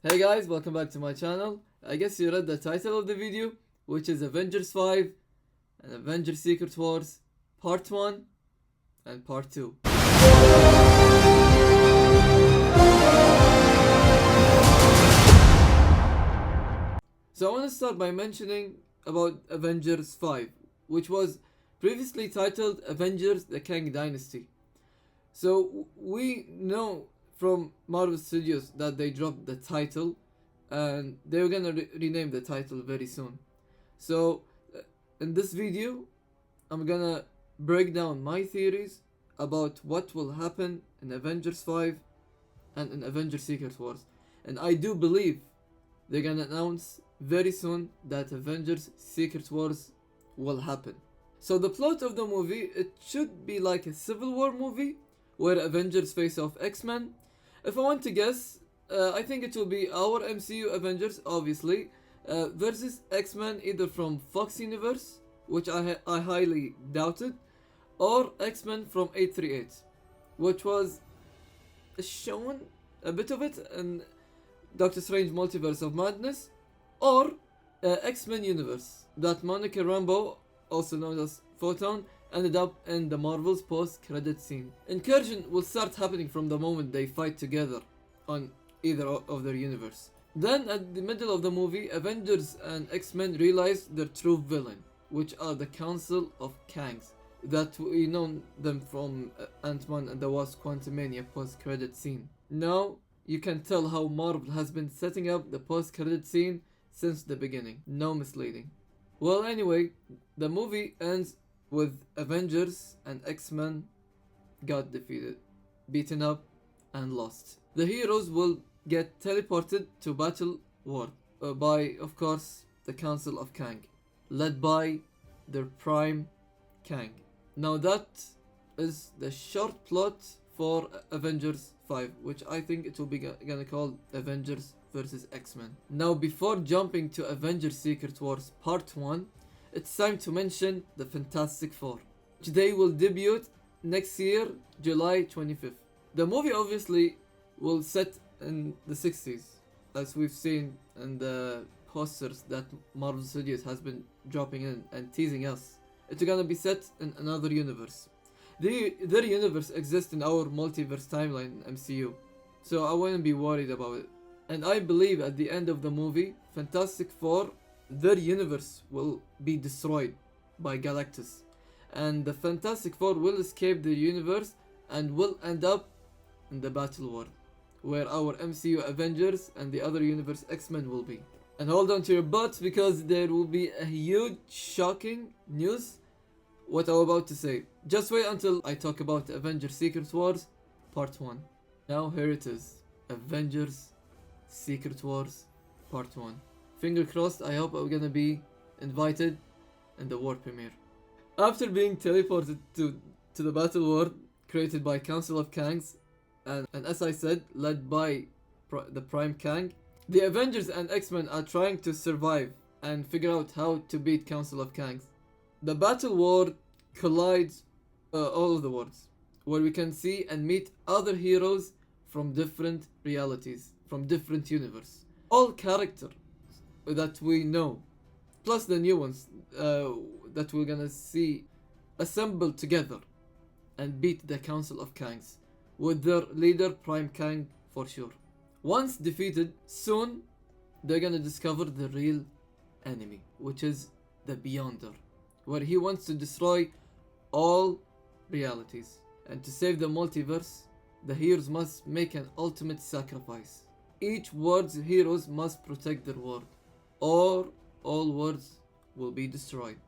Hey guys, welcome back to my channel. I guess you read the title of the video, which is Avengers 5 and Avengers Secret Wars Part 1 and Part 2. So I want to start by mentioning about Avengers 5, which was previously titled Avengers the Kang Dynasty. So we know from Marvel Studios that they dropped the title and they were gonna rename the title very soon. So in this video I'm gonna break down my theories about what will happen in Avengers 5 and in Avengers Secret Wars. And I do believe they're gonna announce very soon that Avengers Secret Wars will happen. So the plot of the movie, it should be like a Civil War movie where Avengers face off X-Men. If I want to guess, I think it will be our MCU Avengers, obviously, versus X-Men either from Fox Universe, which I highly doubted, or X-Men from 838, which was shown a bit of it in Doctor Strange Multiverse of Madness, or X-Men Universe, that Monica Rambeau, also known as Photon, ended up in the Marvel's post-credit scene. Incursion will start happening from the moment they fight together on either of their universe. Then at the middle of the movie, Avengers and X-Men realize their true villain, which are the Council of Kangs, that we know them from Ant-Man and the Wasp Quantumania post-credit scene. Now you can tell how Marvel has been setting up the post-credit scene since the beginning. No misleading. Well, anyway, the movie ends with Avengers and X-Men got defeated, beaten up, and lost. The heroes will get teleported to Battle World by, of course, the Council of Kang, led by their prime Kang. Now that is the short plot for Avengers 5, which I think it will be gonna call Avengers vs X-Men. Now before jumping to Avengers Secret Wars Part 1, it's time to mention the Fantastic Four, which they will debut next year, July 25th. The movie obviously will set in the 60s, as we've seen in the posters that Marvel Studios has been dropping in and teasing us. It's gonna be set in another universe. Their universe exists in our multiverse timeline in MCU, so I wouldn't be worried about it. And I believe at the end of the movie, Fantastic Four, their universe will be destroyed by Galactus, and the Fantastic Four will escape their universe and will end up in the Battle World, where our MCU Avengers and the other universe X-Men will be. And hold on to your butts, because there will be a huge shocking news what I'm about to say. Just wait until I talk about Avengers Secret Wars Part 1. Now here it is, Avengers Secret Wars Part 1. Finger crossed, I hope I'm gonna be invited in the world premiere. After being teleported to the Battle World created by Council of Kangs, and as I said, led by the Prime Kang, the Avengers and X-Men are trying to survive and figure out how to beat Council of Kangs. The Battle World collides all of the worlds, where we can see and meet other heroes from different realities, from different universes. All characters that we know, plus the new ones that we're gonna see assembled together and beat the Council of Kangs, with their leader Prime Kang for sure. Once defeated, soon they're gonna discover the real enemy, which is the Beyonder, where he wants to destroy all realities. And to save the multiverse, the heroes must make an ultimate sacrifice. Each world's heroes must protect their world, or all worlds will be destroyed.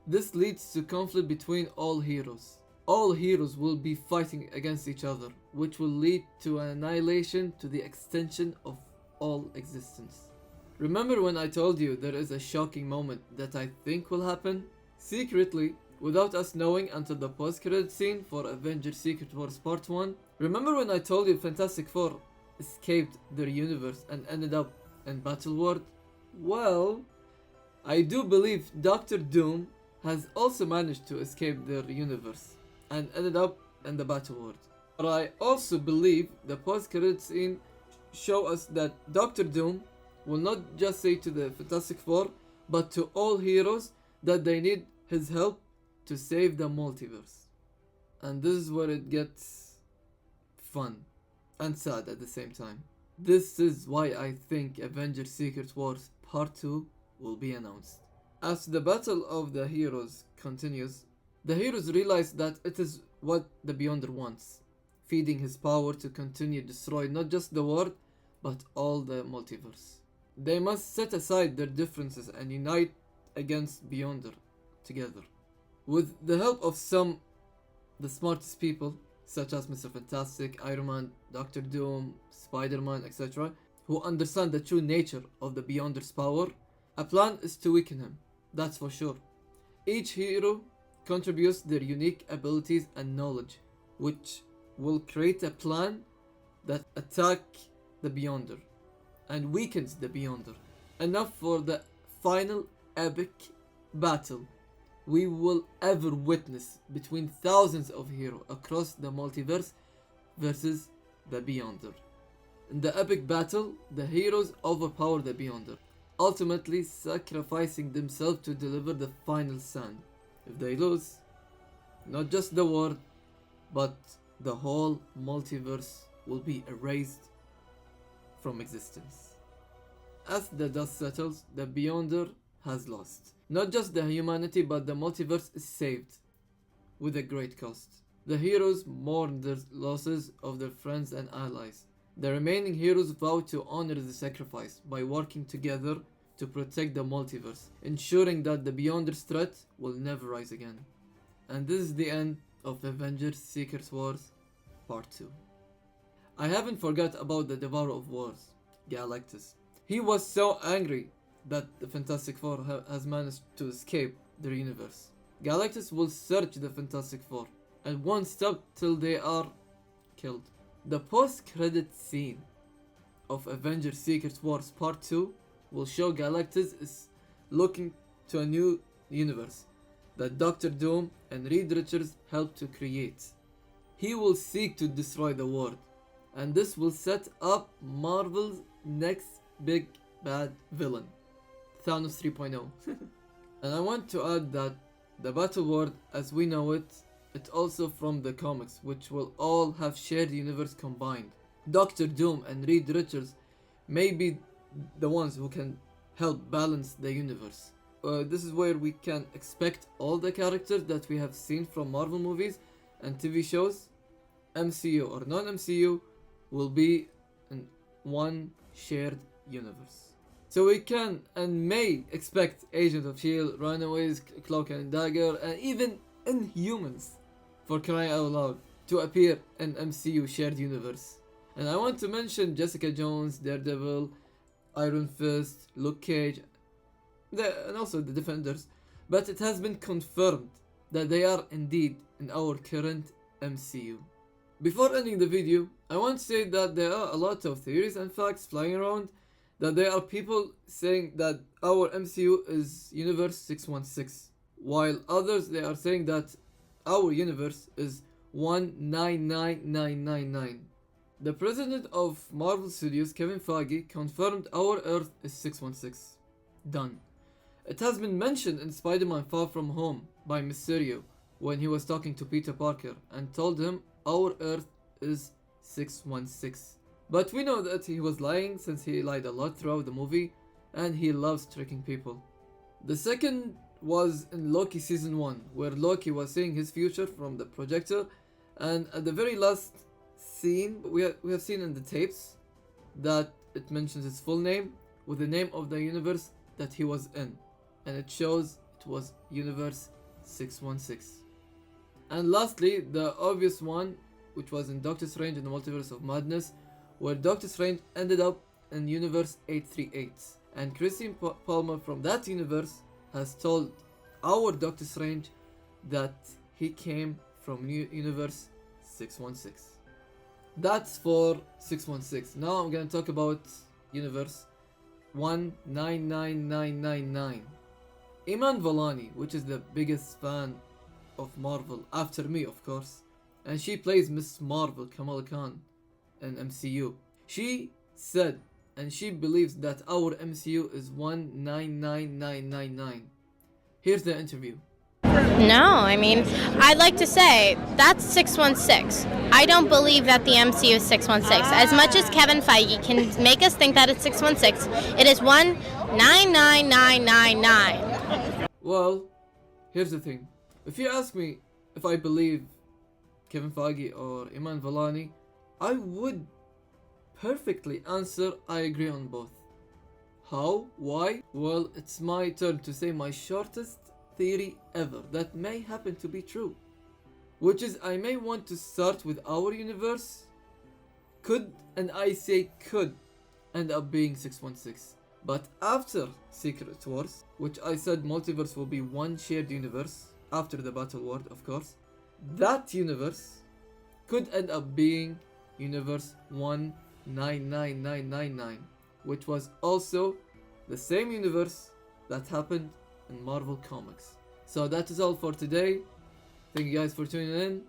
This leads to conflict between all heroes. All heroes will be fighting against each other, which will lead to an annihilation to the extension of all existence. Remember when I told you there is a shocking moment that I think will happen? Secretly, without us knowing until the post-credit scene for Avengers Secret Wars Part 1. Remember when I told you Fantastic Four escaped their universe and ended up in Battle World? Well, I do believe Doctor Doom has also managed to escape their universe and ended up in the Battle World. But I also believe the post-credit scene show us that Doctor Doom will not just say to the Fantastic Four, but to all heroes that they need his help to save the multiverse. And this is where it gets fun and sad at the same time. This is why I think Avengers Secret Wars Part 2 will be announced. As the battle of the heroes continues, the heroes realize that it is what the Beyonder wants, feeding his power to continue destroy not just the world, but all the multiverse. They must set aside their differences and unite against Beyonder together. With the help of the smartest people, such as Mr. Fantastic, Iron Man, Doctor Doom, Spider-Man, etc., who understand the true nature of the Beyonder's power, a plan is to weaken him, that's for sure. Each hero contributes their unique abilities and knowledge, which will create a plan that attack the Beyonder and weakens the Beyonder. Enough for the final epic battle we will ever witness between thousands of heroes across the multiverse versus the Beyonder. In the epic battle, the heroes overpower the Beyonder, ultimately sacrificing themselves to deliver the final stand. If they lose, not just the world, but the whole multiverse will be erased from existence. As the dust settles, the Beyonder has lost. Not just the humanity, but the multiverse is saved, with a great cost. The heroes mourn the losses of their friends and allies. The remaining heroes vow to honor the sacrifice by working together to protect the multiverse, ensuring that the Beyonder's threat will never rise again. And this is the end of Avengers Secret Wars Part 2. I haven't forgot about the Devourer of Wars, Galactus. He was so angry that the Fantastic Four has managed to escape their universe. Galactus will search the Fantastic Four and won't stop till they are killed. The post-credit scene of Avengers Secret Wars Part 2 will show Galactus is looking to a new universe that Doctor Doom and Reed Richards helped to create. He will seek to destroy the world, and this will set up Marvel's next big bad villain, Thanos 3.0. And I want to add that the battle world as we know it, it's also from the comics, which will all have shared universe combined. Doctor Doom and Reed Richards may be the ones who can help balance the universe. This is where we can expect all the characters that we have seen from Marvel movies and TV shows, MCU or non-MCU, will be in one shared universe. So we can and may expect Agents of S.H.I.E.L.D., Runaways, Cloak and Dagger, and even Inhumans, for crying out loud, to appear in MCU shared universe. And I want to mention Jessica Jones, Daredevil, Iron Fist, Luke Cage, and also the Defenders, but it has been confirmed that they are indeed in our current MCU. Before ending the video, I want to say that there are a lot of theories and facts flying around, that there are people saying that our MCU is Universe 616, while others they are saying that our universe is 199999. The president of Marvel Studios, Kevin Feige, confirmed our Earth is 616. Done. It has been mentioned in Spider-Man Far From Home by Mysterio when he was talking to Peter Parker and told him our Earth is 616. But we know that he was lying since he lied a lot throughout the movie and he loves tricking people. The second was in Loki Season 1, where Loki was seeing his future from the projector, and at the very last scene we have seen in the tapes that it mentions his full name with the name of the universe that he was in, and it shows it was Universe 616. And lastly, the obvious one, which was in Doctor Strange in the Multiverse of Madness, where Doctor Strange ended up in Universe 838, and Christine Palmer from that universe has told our Doctor Strange that he came from Universe 616. That's for 616. Now I'm gonna talk about Universe 199999. Iman Vellani, which is the biggest fan of Marvel after me, of course, and she plays Miss Marvel Kamala Khan in MCU. She said, and she believes that our MCU is 199999. Here's the interview. No, I mean, I'd like to say that's 616. I don't believe that the MCU is 616. As much as Kevin Feige can make us think that it's 616, it is 199999. Well, here's the thing. If you ask me if I believe Kevin Feige or Iman Vellani, I would perfectly answer I agree on both. How? Why? Well, it's my turn to say my shortest theory ever that may happen to be true, which is I may want to start with our universe. Could, and I say could, end up being 616. But after Secret Wars, which I said Multiverse will be one shared universe, after the Battle World of course, that universe could end up being Universe 199999, which was also the same universe that happened in Marvel Comics. So that is all for today. Thank you guys for tuning in,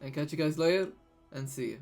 and catch you guys later, and see you.